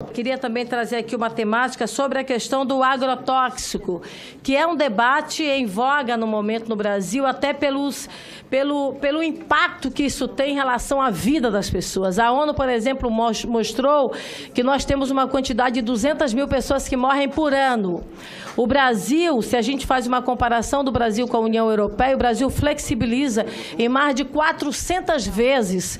Queria também trazer aqui uma temática sobre a questão do agrotóxico, que é um debate em voga no momento no Brasil, até pelo impacto que isso tem em relação à vida das pessoas. A ONU, por exemplo, mostrou que nós temos uma quantidade de 200 mil pessoas que morrem por ano. O Brasil, se a gente faz uma comparação do Brasil com a União Europeia, o Brasil flexibiliza em mais de 400 vezes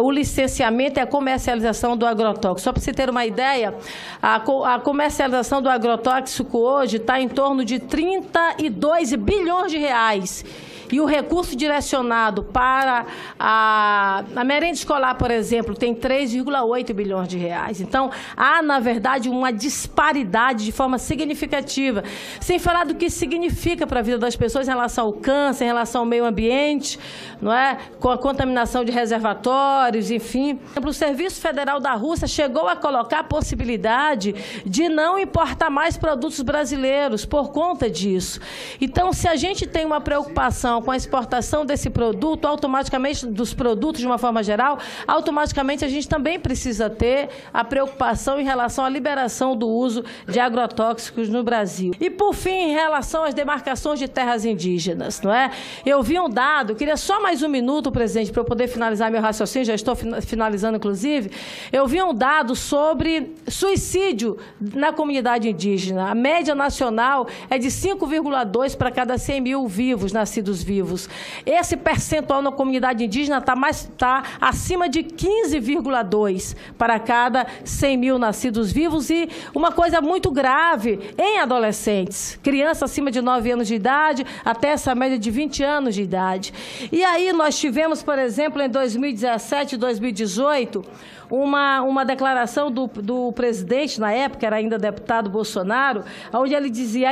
o licenciamento e a comercialização do agrotóxico. Só para você ter uma ideia, a comercialização do agrotóxico hoje está em torno de 32 bilhões de reais. E o recurso direcionado para a merenda escolar, por exemplo, tem 3,8 bilhões de reais. Então, há, na verdade, uma disparidade de forma significativa. Sem falar do que isso significa para a vida das pessoas em relação ao câncer, em relação ao meio ambiente, não é? Com a contaminação de reservatórios, enfim. O Serviço Federal da Rússia chegou a colocar a possibilidade de não importar mais produtos brasileiros por conta disso. Então, se a gente tem uma preocupação com a exportação desse produto, automaticamente, dos produtos de uma forma geral, automaticamente a gente também precisa ter a preocupação em relação à liberação do uso de agrotóxicos no Brasil. E, por fim, em relação às demarcações de terras indígenas, não é? Eu vi um dado, queria só mais um minuto, presidente, para eu poder finalizar meu raciocínio, já estou finalizando, inclusive. Eu vi um dado sobre suicídio na comunidade indígena. A média nacional é de 5,2 para cada 100 mil vivos, nascidos vivos. Esse percentual na comunidade indígena está acima de 15,2 para cada 100 mil nascidos vivos, e uma coisa muito grave em adolescentes, crianças acima de 9 anos de idade até essa média de 20 anos de idade. E aí nós tivemos, por exemplo, em 2017 e 2018, uma declaração do presidente, na época era ainda deputado Bolsonaro, onde ele dizia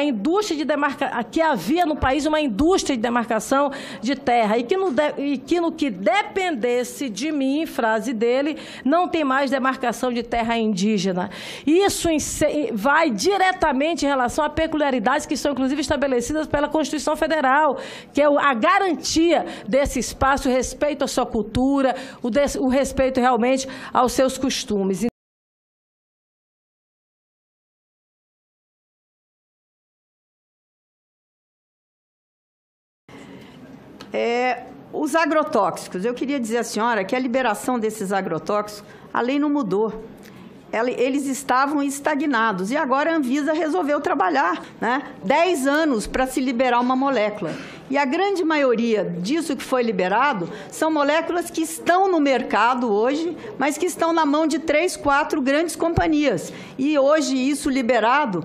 que havia no país uma indústria de demarcação de terra e que no que dependesse de mim, frase dele, não tem mais demarcação de terra indígena. Isso vai diretamente em relação a peculiaridades que são, inclusive, estabelecidas pela Constituição Federal, que é a garantia desse espaço, o respeito à sua cultura, o respeito realmente aos seus costumes. Os agrotóxicos, eu queria dizer à senhora que a liberação desses agrotóxicos, a lei não mudou. Eles estavam estagnados e agora a Anvisa resolveu trabalhar, né? 10 anos para se liberar uma molécula. E a grande maioria disso que foi liberado são moléculas que estão no mercado hoje, mas que estão na mão de 3, 4 grandes companhias. E hoje isso liberado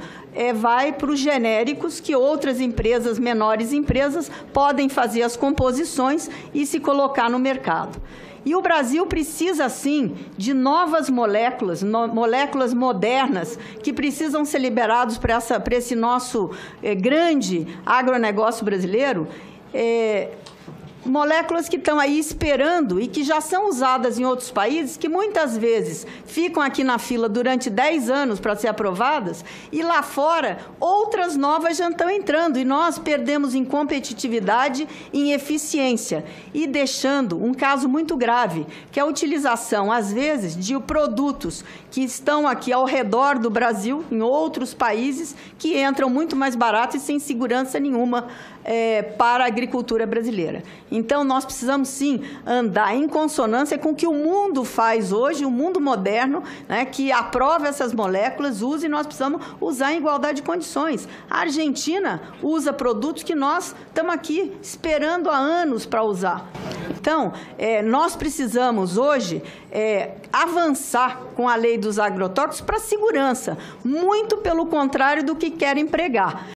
vai para os genéricos, que outras empresas, menores empresas, podem fazer as composições e se colocar no mercado. E o Brasil precisa, sim, de novas moléculas, moléculas modernas, que precisam ser liberadas para esse nosso grande agronegócio brasileiro, moléculas que estão aí esperando e que já são usadas em outros países, que muitas vezes ficam aqui na fila durante 10 anos para ser aprovadas, e lá fora outras novas já estão entrando, e nós perdemos em competitividade e em eficiência, e deixando um caso muito grave, que é a utilização, às vezes, de produtos que estão aqui ao redor do Brasil, em outros países, que entram muito mais barato e sem segurança nenhuma para a agricultura brasileira. Então, nós precisamos, sim, andar em consonância com o que o mundo faz hoje, o mundo moderno, né, que aprova essas moléculas, usa, e nós precisamos usar em igualdade de condições. A Argentina usa produtos que nós estamos aqui esperando há anos para usar. Então, nós precisamos hoje avançar com a lei dos agrotóxicos para a segurança, muito pelo contrário do que querem pregar.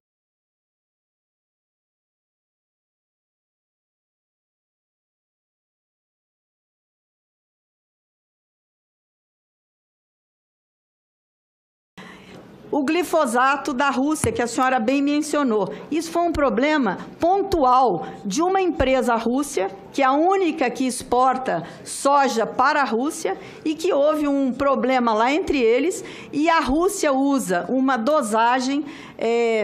O glifosato da Rússia, que a senhora bem mencionou, isso foi um problema pontual de uma empresa russa, que é a única que exporta soja para a Rússia, e que houve um problema lá entre eles, e a Rússia usa uma dosagem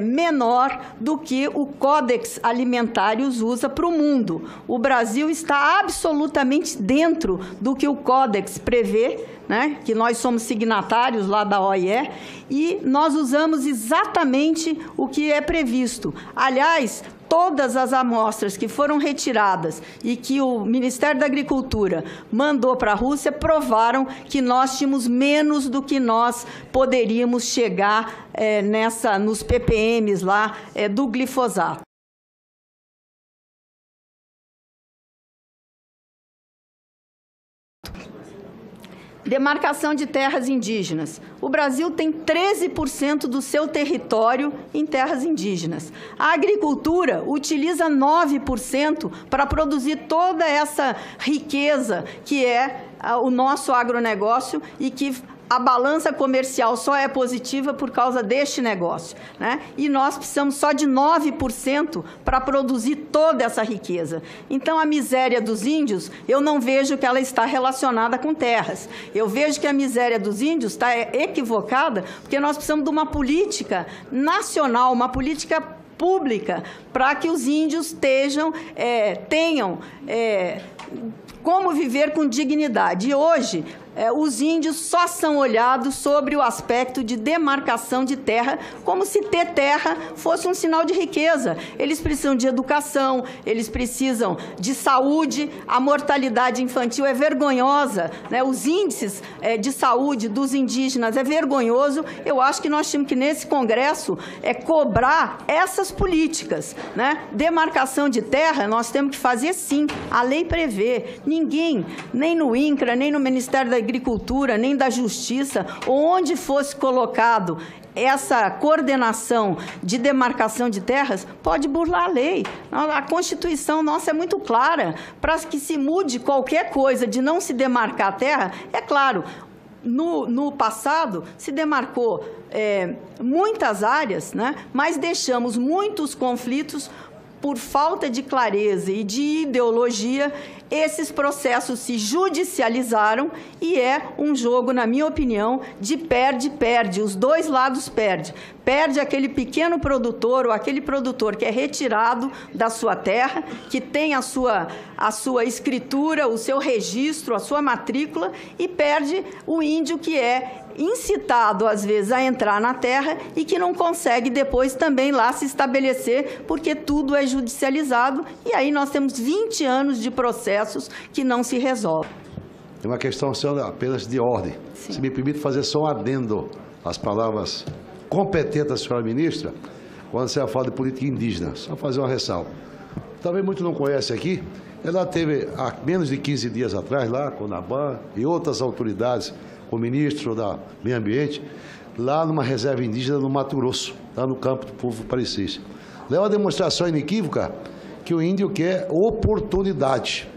menor do que o Codex Alimentários usa para o mundo. O Brasil está absolutamente dentro do que o Codex prevê, né, que nós somos signatários lá da OIE, e nós usamos exatamente o que é previsto. Aliás, todas as amostras que foram retiradas e que o Ministério da Agricultura mandou para a Rússia provaram que nós tínhamos menos do que nós poderíamos chegar nos ppms lá do glifosato. Demarcação de terras indígenas. O Brasil tem 13% do seu território em terras indígenas. A agricultura utiliza 9% para produzir toda essa riqueza que é o nosso agronegócio e que a balança comercial só é positiva por causa deste negócio, né? E nós precisamos só de 9% para produzir toda essa riqueza. Então, a miséria dos índios, eu não vejo que ela está relacionada com terras. Eu vejo que a miséria dos índios está equivocada, porque nós precisamos de uma política nacional, uma política pública, para que os índios tenham como viver com dignidade. E hoje, os índios só são olhados sobre o aspecto de demarcação de terra, como se ter terra fosse um sinal de riqueza. Eles precisam de educação, eles precisam de saúde, a mortalidade infantil é vergonhosa, né? Os índices de saúde dos indígenas é vergonhoso. Eu acho que nós tínhamos que, nesse Congresso, cobrar essas políticas, né? Demarcação de terra, nós temos que fazer sim, a lei prevê. Ninguém, nem no INCRA, nem no Ministério da Agricultura, nem da Justiça, onde fosse colocado essa coordenação de demarcação de terras, pode burlar a lei. A Constituição nossa é muito clara. Para que se mude qualquer coisa de não se demarcar a terra, é claro, no passado se demarcou muitas áreas, né, mas deixamos muitos conflitos por falta de clareza e de ideologia. Esses processos se judicializaram e é um jogo, na minha opinião, de perde-perde. Os dois lados perdem. Perde aquele pequeno produtor ou aquele produtor que é retirado da sua terra, que tem a sua escritura, o seu registro, a sua matrícula, e perde o índio que é incitado, às vezes, a entrar na terra e que não consegue depois também lá se estabelecer, porque tudo é judicializado, e aí nós temos 20 anos de processos que não se resolvem. É uma questão apenas de ordem. Sim. Se me permite fazer só um adendo às palavras competentes da senhora ministra, quando você fala de política indígena. Só fazer uma ressalva. Talvez muitos não conhecem aqui, ela teve há menos de 15 dias atrás, lá com o NABAN e outras autoridades, com o ministro da Meio Ambiente, lá numa reserva indígena no Mato Grosso, lá no campo do povo parecis. É uma demonstração inequívoca que o índio quer oportunidade.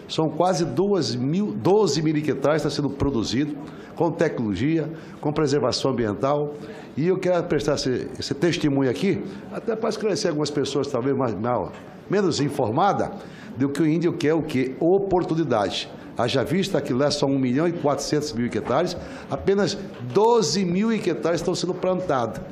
São quase 12 mil hectares que está sendo produzido, com tecnologia, com preservação ambiental. E eu quero prestar esse testemunho aqui, até para esclarecer algumas pessoas talvez menos informadas, do que o índio quer o quê? Oportunidade. Haja vista que lá são 1.400.000 hectares, apenas 12 mil hectares estão sendo plantados.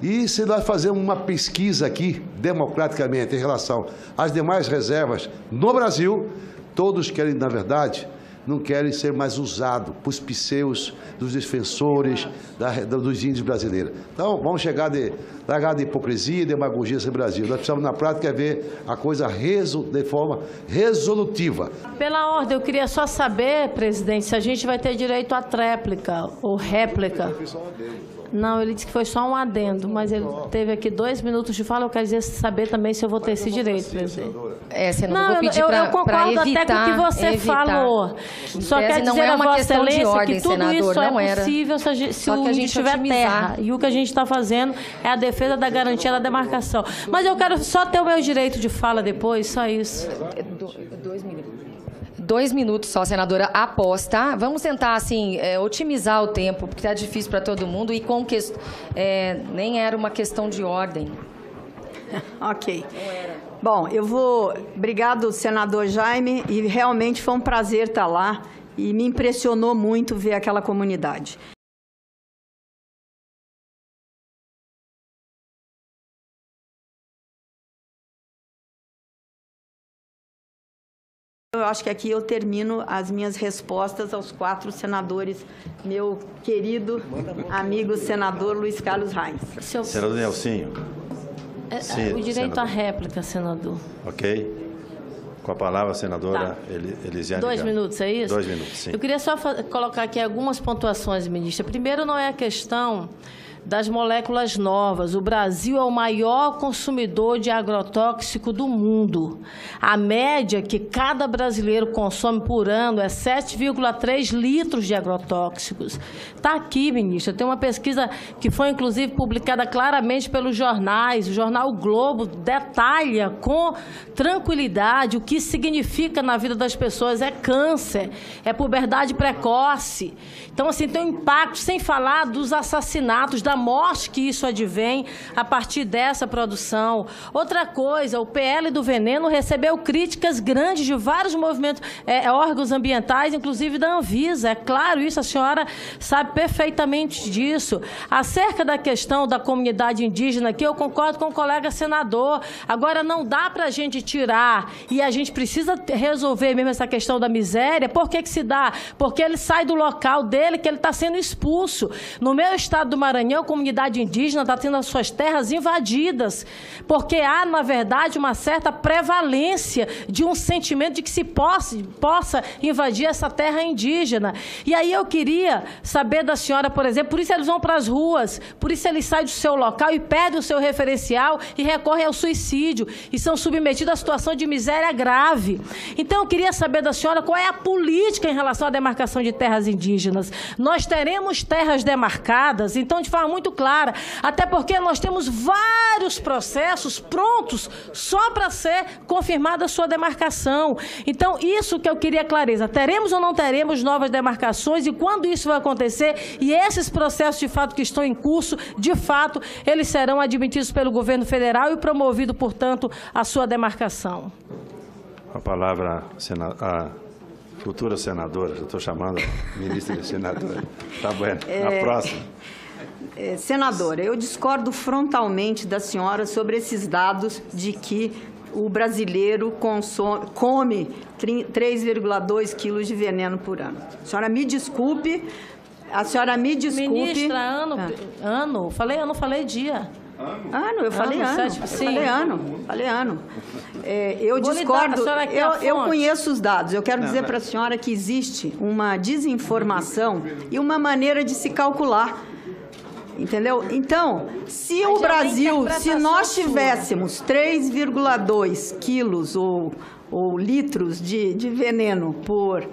E se nós fazermos uma pesquisa aqui, democraticamente, em relação às demais reservas no Brasil, todos querem, na verdade, não querem ser mais usados por pseudos dos defensores dos índios brasileiros. Então, vamos largar de hipocrisia e demagogia nesse Brasil. Nós precisamos, na prática, ver a coisa de forma resolutiva. Pela ordem, eu queria só saber, presidente, se a gente vai ter direito à tréplica ou réplica. Não, ele disse que foi só um adendo, mas ele teve aqui 2 minutos de fala. Eu quero saber também se eu vou ter esse direito, presidente. Senador, vou pedir eu concordo até com o que você falou. Só quer dizer a Vossa Excelência que tudo isso só é possível se o índio tiver terra. E o que a gente está fazendo é a defesa da garantia da demarcação. Mas eu quero só ter o meu direito de fala depois, só isso. 2 minutos. 2 minutos só, senadora, após, tá? Vamos tentar, assim, otimizar o tempo, porque tá difícil para todo mundo e nem era uma questão de ordem. Ok. Bom, obrigado, senador Jaime, e realmente foi um prazer estar lá e me impressionou muito ver aquela comunidade. Eu acho que aqui eu termino as minhas respostas aos 4 senadores, meu querido amigo senador Luiz Carlos Reins. Senador Nelsinho. Sim, o direito à réplica, senador. Ok. Com a palavra, a senadora Elisiane. 2 minutos, é isso? 2 minutos, sim. Eu queria só colocar aqui algumas pontuações, ministra. Primeiro, não é a questão das moléculas novas. O Brasil é o maior consumidor de agrotóxico do mundo. A média que cada brasileiro consome por ano é 7,3 litros de agrotóxicos. Está aqui, ministra, tem uma pesquisa que foi, inclusive, publicada claramente pelos jornais. O jornal O Globo detalha com tranquilidade o que significa na vida das pessoas. É câncer, é puberdade precoce. Então, assim, tem um impacto, sem falar dos assassinatos, da morte que isso advém a partir dessa produção. Outra coisa, o PL do veneno recebeu críticas grandes de vários movimentos, órgãos ambientais, inclusive da Anvisa. É claro isso, a senhora sabe perfeitamente disso. Acerca da questão da comunidade indígena aqui, eu concordo com o colega senador. Agora, não dá para a gente tirar, e a gente precisa resolver mesmo essa questão da miséria. Por que se dá? Porque ele sai do local dele, que ele está sendo expulso. No meu estado do Maranhão, a comunidade indígena está tendo as suas terras invadidas, porque há, na verdade, uma certa prevalência de um sentimento de que se possa invadir essa terra indígena. E aí eu queria saber da senhora, por exemplo, por isso eles vão para as ruas, por isso eles saem do seu local e perdem o seu referencial e recorrem ao suicídio e são submetidos a situação de miséria grave. Então eu queria saber da senhora qual é a política em relação à demarcação de terras indígenas. Nós teremos terras demarcadas, então, de forma muito clara, até porque nós temos vários processos prontos só para ser confirmada a sua demarcação. Então, isso que eu queria clareza. Teremos ou não teremos novas demarcações e quando isso vai acontecer? E esses processos, de fato, que estão em curso, de fato, eles serão admitidos pelo governo federal e promovido, portanto, a sua demarcação. A palavra, a futura senadora, já estou chamando a ministra de senadora. Tá bom. A próxima. Senadora, eu discordo frontalmente da senhora sobre esses dados de que o brasileiro come 3,2 quilos de veneno por ano. A senhora me desculpe. Ministra, ano. Falei ano, falei dia. Ano, eu falei ano. Falei ano. Eu discordo. Eu conheço os dados. Eu quero dizer para a senhora que existe uma desinformação e uma maneira de se calcular. Entendeu? Então, se o Brasil, se nós tivéssemos 3,2 quilos ou litros de veneno por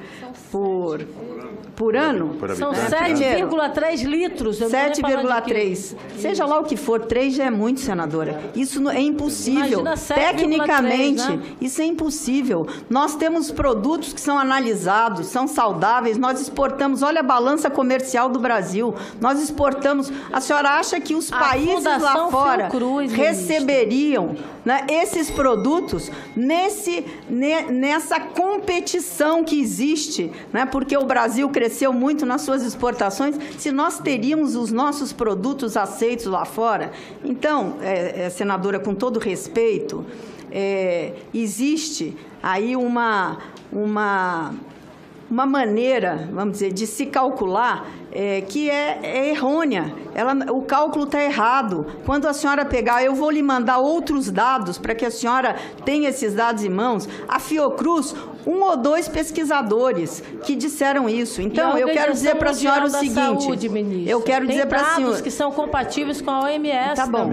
ano... São 7,3 litros. 7,3. Seja lá o que for, 3 já é muito, senadora. Isso é impossível. Tecnicamente, 3, né? Isso é impossível. Nós temos produtos que são analisados, são saudáveis, nós exportamos, olha a balança comercial do Brasil, nós exportamos... A senhora acha que os países lá fora receberiam, né, esses produtos nessa competição que existe, né, porque o Brasil cresceu muito nas suas exportações, se nós teríamos os nossos produtos aceitos lá fora? Então, senadora, com todo respeito, existe aí uma maneira, vamos dizer, de se calcular que é errônea. O cálculo está errado. Quando a senhora pegar, eu vou lhe mandar outros dados para que a senhora tenha esses dados em mãos. A Fiocruz, 1 ou 2 pesquisadores que disseram isso. Então, eu quero dizer para a senhora o seguinte. Eu quero dizer para a senhora que são compatíveis com a OMS. Tá bom.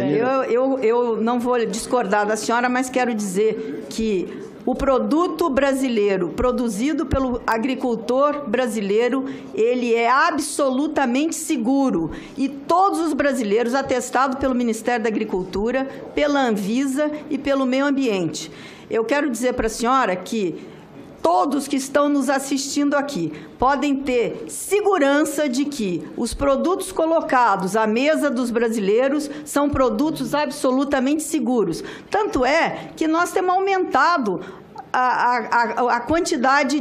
Eu não vou discordar da senhora, mas quero dizer que o produto brasileiro, produzido pelo agricultor brasileiro, ele é absolutamente seguro. E todos os brasileiros, atestados pelo Ministério da Agricultura, pela Anvisa e pelo Meio Ambiente. Eu quero dizer para a senhora que todos que estão nos assistindo aqui podem ter segurança de que os produtos colocados à mesa dos brasileiros são produtos absolutamente seguros. Tanto é que nós temos aumentado a quantidade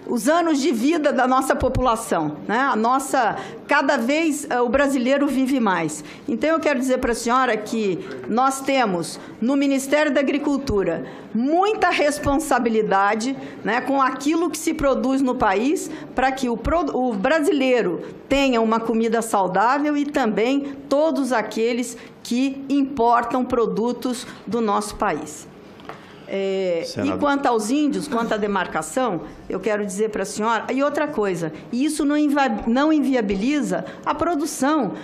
os anos de vida da nossa população, né? Cada vez o brasileiro vive mais. Então, eu quero dizer para a senhora que nós temos, no Ministério da Agricultura, muita responsabilidade, né, com aquilo que se produz no país, para que o brasileiro tenha uma comida saudável e também todos aqueles que importam produtos do nosso país. E quanto aos índios, quanto à demarcação, eu quero dizer para a senhora, e outra coisa, isso não inviabiliza a produção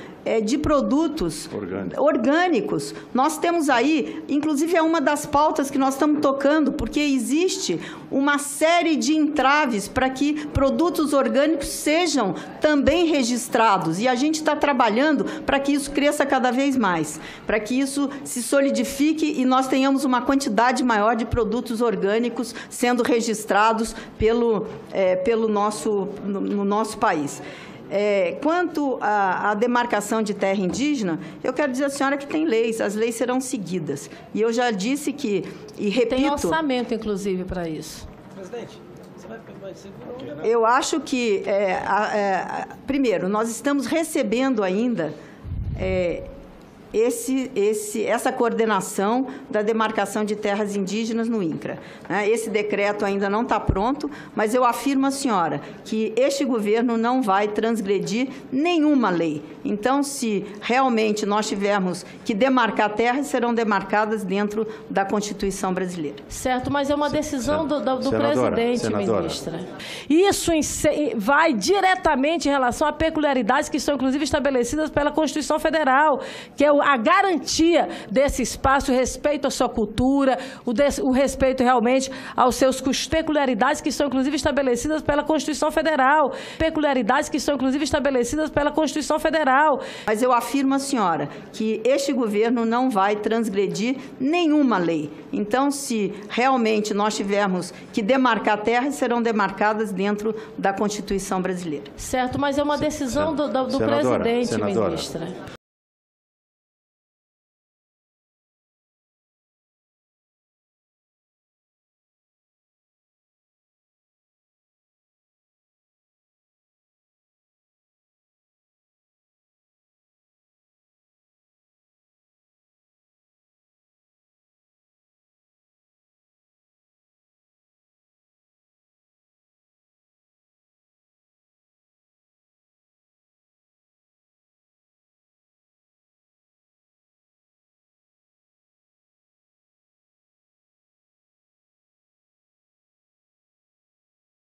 de produtos orgânicos. Nós temos aí, inclusive é uma das pautas que nós estamos tocando, porque existe uma série de entraves para que produtos orgânicos sejam também registrados, e a gente está trabalhando para que isso cresça cada vez mais, para que isso se solidifique e nós tenhamos uma quantidade maior de produtos orgânicos sendo registrados no nosso país. Quanto à demarcação de terra indígena, eu quero dizer à senhora que tem leis, as leis serão seguidas. E eu já disse que, e repito... Tem orçamento, inclusive, para isso. Presidente, você vai eu acho que, primeiro, nós estamos recebendo ainda essa coordenação da demarcação de terras indígenas no INCRA. Esse decreto ainda não está pronto, mas eu afirmo à senhora que este governo não vai transgredir nenhuma lei. Então, se realmente nós tivermos que demarcar terras, serão demarcadas dentro da Constituição brasileira. Certo, mas é uma decisão do presidente, senadora. Ministra. Isso vai diretamente em relação a peculiaridades que são, inclusive, estabelecidas pela Constituição Federal, que é a garantia desse espaço, o respeito à sua cultura, o respeito realmente aos seus peculiaridades que são, inclusive, estabelecidas pela Constituição Federal. Peculiaridades que são, inclusive, estabelecidas pela Constituição Federal. Mas eu afirmo à senhora que este governo não vai transgredir nenhuma lei. Então, se realmente nós tivermos que demarcar terras, serão demarcadas dentro da Constituição brasileira. Certo, mas é uma decisão do presidente, ministra.